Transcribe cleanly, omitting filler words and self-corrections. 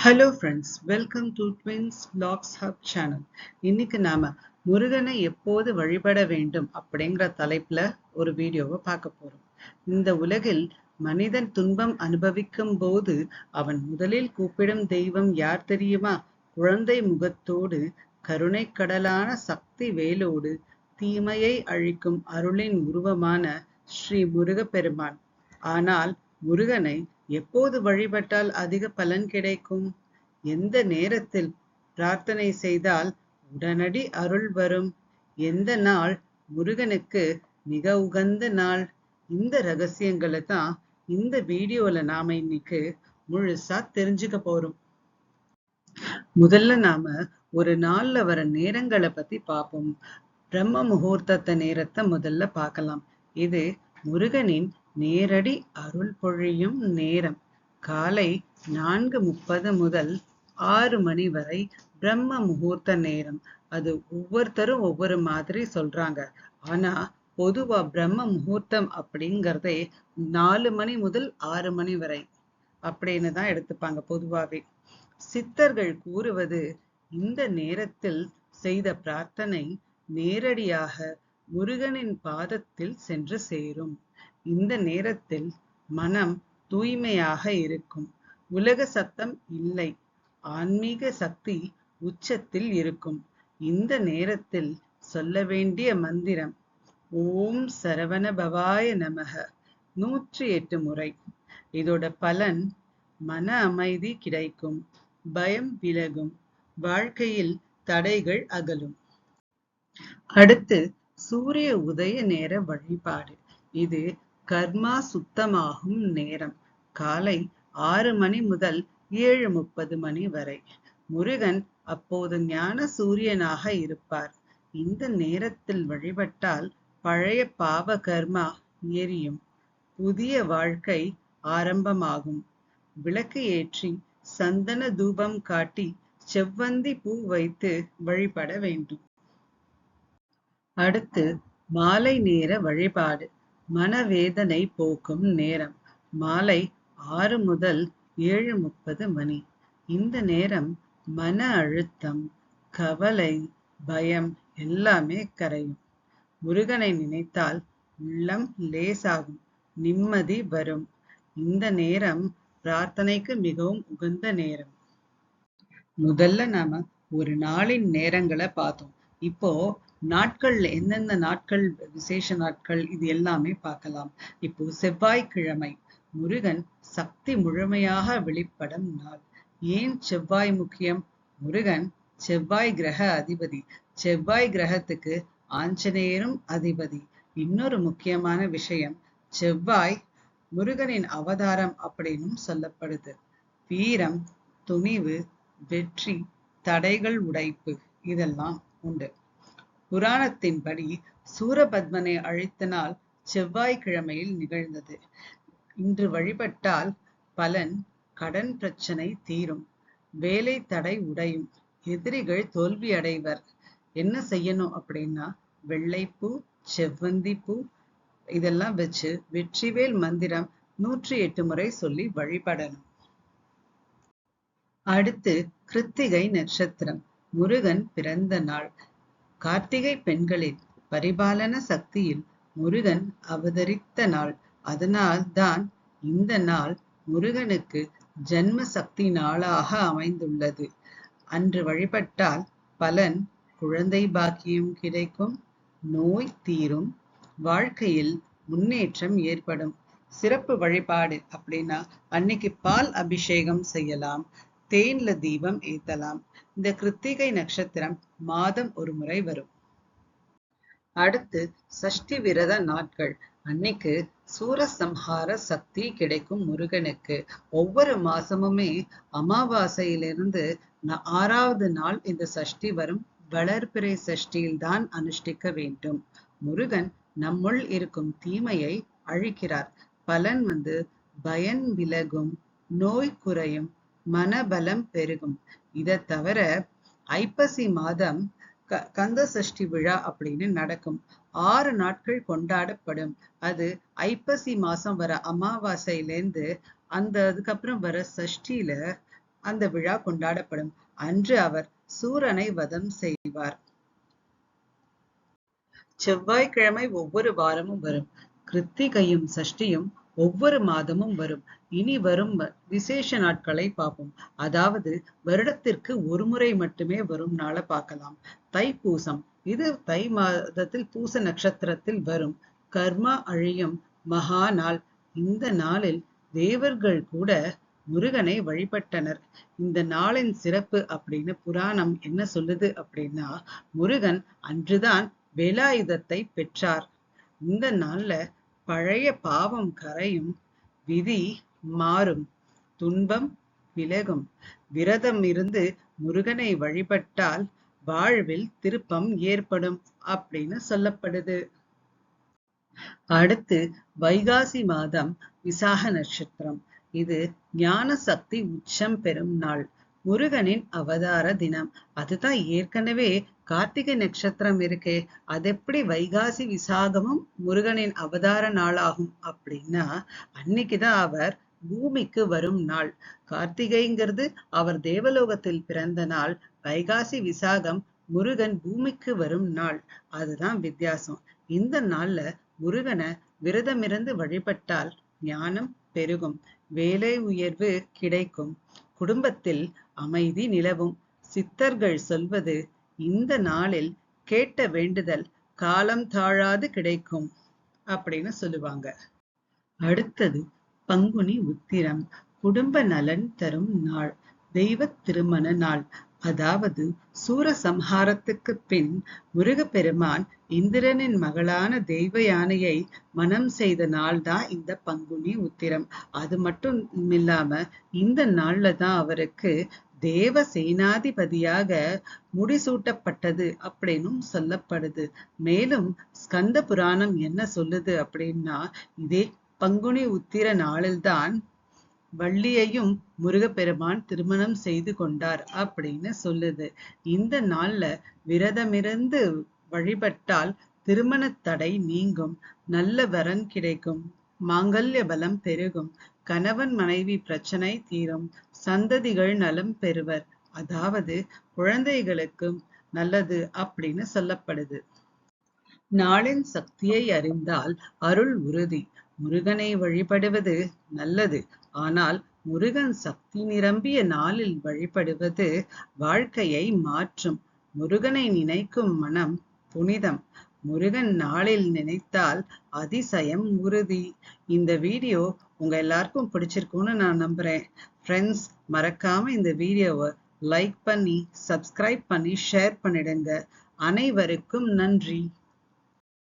Hello friends, welcome to twins vlogs hub channel. இன்னைக்கு நாம முருகனை எப்போது வழிபட வேண்டும் அப்படிங்கிற தலைப்புல ஒரு வீடியோவை பார்க்க போறோம். இந்த உலகில் மனிதன் துன்பம் அனுபவிக்கும் போது அவன் முதலில் கூப்பிடும் தெய்வம் யார் தெரியுமா? குழந்தை முகத்தோடு கருணை கடலான சக்தி வேலோடு தீமையை அழிக்கும் அருளின் உருவமான ஸ்ரீ முருகப்பெருமான். ஆனால் முருகனை எப்போது வழிபட்டால் அதிக பலன் கிடைக்கும்? எந்த நேரத்தில் பிரார்த்தனை செய்தால் உடனடி அருள் வரும்? எந்த நாள் முருகனுக்கு மிக உகந்த நாள்? இந்த ரகசியங்களை தான் இந்த வீடியோல நாம இன்னைக்கு முழுசா தெரிஞ்சுக்க போறோம். முதல்ல நாம ஒரு நாள்ல வர நேரங்களை பத்தி பார்ப்போம். பிரம்ம முகூர்த்த நேரத்தை முதல்ல பார்க்கலாம். இது முருகனின் நேரடி அருள் பொழியும் நேரம். காலை 4:30 முதல் 6 மணி வரை பிரம்ம முகூர்த்த நேரம். அது ஒவ்வொருத்தரும் ஒவ்வொரு மாதிரி சொல்றாங்க. ஆனா பொதுவா பிரம்ம முகூர்த்தம் அப்படிங்கறதே 4 மணி முதல் 6 மணி வரை அப்படின்னு தான் எடுத்துப்பாங்க பொதுவாவே. சித்தர்கள் கூறுவது, இந்த நேரத்தில் செய்த பிரார்த்தனை நேரடியாக முருகனின் பாதத்தில் சென்று சேரும். இந்த நேரத்தில் மனம் தூய்மையாக இருக்கும். உலக சத்தம் இல்லை. ஆன்மீக சக்தி உச்சத்தில் இருக்கும். இந்த நேரத்தில் சொல்ல வேண்டிய மந்திரம் ஓம் சரவண பவாய நமக 108 முறை. இதோட பலன் மன அமைதி கிடைக்கும், பயம் விலகும், வாழ்க்கையில் தடைகள் அகலும். அடுத்து சூரிய உதய நேர வழிபாடு. இது கர்மா சுத்தமாகும் நேரம். காலை 6 மணி முதல் 7:30 மணி வரை. முருகன் அப்போது ஞான சூரியனாக இருப்பார். இந்த நேரத்தில் வழிபட்டால் பழைய பாவ கர்மா எரியும், புதிய வாழ்க்கை ஆரம்பமாகும். விளக்கு ஏற்றி சந்தன தூபம் காட்டி செவ்வந்தி பூ வைத்து வழிபட வேண்டும். அடுத்து மாலை நேர வழிபாடு. மனவேதனை போக்கும் நேரம். மாலை 6 முதல் 7:30 மணி. இந்த நேரம் மன அழுத்தம், கவலை, பயம் எல்லாமே கரையும். முருகனை நினைத்தால் உள்ளம் லேசாகும், நிம்மதி வரும். இந்த நேரம் பிரார்த்தனைக்கு மிகவும் உகந்த நேரம். முதல்ல நாம ஒரு நாளின் நேரங்களை பார்த்தோம். இப்போ நாட்கள்ல எந்தெந்த நாட்கள் விசேஷ நாட்கள் இது எல்லாமே பார்க்கலாம். இப்போ செவ்வாய்க்கிழமை முருகன் சக்தி முழுமையாக வெளிப்படும் நாள். ஏன் செவ்வாய் முக்கியம்? முருகன் செவ்வாய் கிரக அதிபதி. செவ்வாய் கிரகத்துக்கு ஆஞ்சநேயரும் அதிபதி. இன்னொரு முக்கியமான விஷயம், செவ்வாய் முருகனின் அவதாரம் அப்படின்னும் சொல்லப்படுது. வீரம், துணிவு, வெற்றி, தடைகள் உடைப்பு இதெல்லாம் உண்டு. புராணத்தின்படி சூரபத்மனை அழித்த நாள் செவ்வாய்க்கிழமையில் நிகழ்ந்தது. இன்று வழிபட்டால் பலன், கடன் பிரச்சனை தீரும், வேலை தடை உடையும், எதிரிகள் தோல்வி அடைவர். என்ன செய்யணும் அப்படின்னா, வெள்ளைப்பூ, செவ்வந்தி பூ இதெல்லாம் வச்சு வெற்றிவேல் மந்திரம் 108 முறை சொல்லி வழிபடணும். அடுத்து கிருத்திகை நட்சத்திரம், முருகன் பிறந்த நாள். கார்த்திகை பெண்களின் பரிபாலன சக்தியில் முருகன் அவதரித்த நாள். அதனால் தான் இந்த நாள் முருகனுக்கு ஜன்ம சக்தி நாளாக அமைந்துள்ளது. அன்று வழிபட்டால் பலன், குழந்தை பாக்கியம் கிடைக்கும், நோய் தீரும், வாழ்க்கையில் முன்னேற்றம் ஏற்படும். சிறப்பு வழிபாடு அப்படின்னா அன்னைக்கு பால் அபிஷேகம் செய்யலாம், தேன்ல தீபம் ஏத்தலாம். இந்த கிருத்திகை நட்சத்திரம் மாதம் ஒரு முறை வரும். அடுத்து சஷ்டி விரத நாட்கள். அன்னைக்கு சூரசம்ஹார சக்தி கிடைக்கும் முருகனுக்கு. ஒவ்வொரு மாசமுமே அமாவாசையிலிருந்து 6வது நாள் இந்த சஷ்டி வரும். வளர்பிறை சஷ்டியில் தான் அனுஷ்டிக்க வேண்டும். முருகன் நம்முள் இருக்கும் தீமையை அழிக்கிறார். பலன் பயன் விலகும், நோய் குறையும், மனபலம் பெருகும். இதை தவிர ஐப்பசி மாதம் கந்த சஷ்டி விழா அப்படின்னு நடக்கும். 6 நாட்கள் கொண்டாடப்படும். அது ஐப்பசி மாசம் வர அமாவாசையிலேருந்து அதுக்கப்புறம் வர சஷ்டியில அந்த விழா கொண்டாடப்படும். அன்று அவர் சூரனை வதம் செய்வார். செவ்வாய்க்கிழமை ஒவ்வொரு வாரமும் வரும். கிருத்திகையும் சஷ்டியும் ஒவ்வொரு மாதமும் வரும். இனி வரும் விசேஷ நாட்களை பார்ப்போம். அதாவது வருடத்திற்கு ஒரு முறை மட்டுமே வரும் நாளை பார்க்கலாம். தைப்பூசம். இது தை மாதத்தில் பூச நட்சத்திரத்தில் வரும். கர்மா அழியும் மகா நாள். இந்த நாளில் தேவர்கள் கூட முருகனை வழிபட்டனர். இந்த நாளின் சிறப்பு அப்படின்னு புராணம் என்ன சொல்லுது அப்படின்னா, முருகன் அன்றுதான் வேலாயுதத்தை பெற்றார். இந்த நாள்ல பழைய பாவம் கரையும், விதி மாறும், துன்பம் விலகும். விரதம் இருந்து முருகனை வழிபட்டால் வாழ்வில் திருப்பம் ஏற்படும் அப்படின்னு சொல்லப்படுது. அடுத்து வைகாசி மாதம் விசாக நட்சத்திரம். இது ஞான சக்தி உச்சம் பெறும் நாள். முருகனின் அவதார தினம். அதுதான் ஏற்கனவே கார்த்திகை நட்சத்திரம் இருக்கே, அது எப்படி வைகாசி விசாகமும் முருகனின் அவதார நாளாகும் அப்படின்னா, அன்னைக்குதான் அவர் பூமிக்கு வரும் நாள். கார்த்திகைங்கிறது அவர் தேவலோகத்தில் பிறந்த நாள். வைகாசி விசாகம் முருகன் பூமிக்கு வரும் நாள். அதுதான் வித்தியாசம். இந்த நாள்ல முருகனை விரதமிருந்து வழிபட்டால் ஞானம் பெருகும், வேலை உயர்வு கிடைக்கும், குடும்பத்தில் அமைதி நிலவும். சித்தர்கள் சொல்வது, இந்த நாளில் கேட்ட வேண்டுதல் காலம் தாழாது கிடைக்கும் அப்படின்னு சொல்லுவாங்க. அடுத்தது பங்குனி உத்திரம். குடும்ப நலன் தரும் நாள். தெய்வ திருமண நாள். அதாவது சூரசம்ஹாரத்துக்கு பின் முருகப்பெருமான் இந்திரனின் மகளான தெய்வ யானையை மனம் செய்த நாள் தான் இந்த பங்குனி உத்திரம். அது மட்டும் இல்லாம இந்த நாள்ல தான் அவருக்கு தேவ சேனாதிபதியாக முடிசூட்டப்பட்டது அப்படின்னும் சொல்லப்படுது. மேலும் ஸ்கந்த புராணம் என்ன சொல்லுது அப்படின்னா, இதே பங்குனி உத்திர நாளில்தான் வள்ளியையும் முருகப்பெருமான் திருமணம் செய்து கொண்டார் அப்படின்னு சொல்லுது. இந்த நாள்ல விரதமிருந்து வழிபட்டால் திருமண தடை நீங்கும், நல்ல வரன் கிடைக்கும், மாங்கல்ய பலம் பெருகும், கணவன் மனைவி பிரச்சனை தீரும், சந்ததிகள் நலம் பெறுவர். அதாவது குழந்தைகளுக்கும் நல்லது அப்படின்னு சொல்லப்படுது. நாளின் சக்தியை அறிந்தால் அருள் உறுதி. முருகனை வழிபடுவது நல்லது. ஆனால் முருகன் சக்தி நிரம்பிய நாளில் வழிபடுவது வாழ்க்கையை மாற்றும். முருகனை நினைக்கும் மனம் புனிதம். முருகன் நாளில் நினைத்தால் அதிசயம் உறுதி. இந்த வீடியோ உங்க எல்லாருக்கும் பிடிச்சிருக்கும்னு நான் நம்புறேன். ஃப்ரெண்ட்ஸ், மறக்காம இந்த வீடியோவை லைக் பண்ணி, சப்ஸ்கிரைப் பண்ணி, ஷேர் பண்ணிடுங்க. அனைவருக்கும் நன்றி.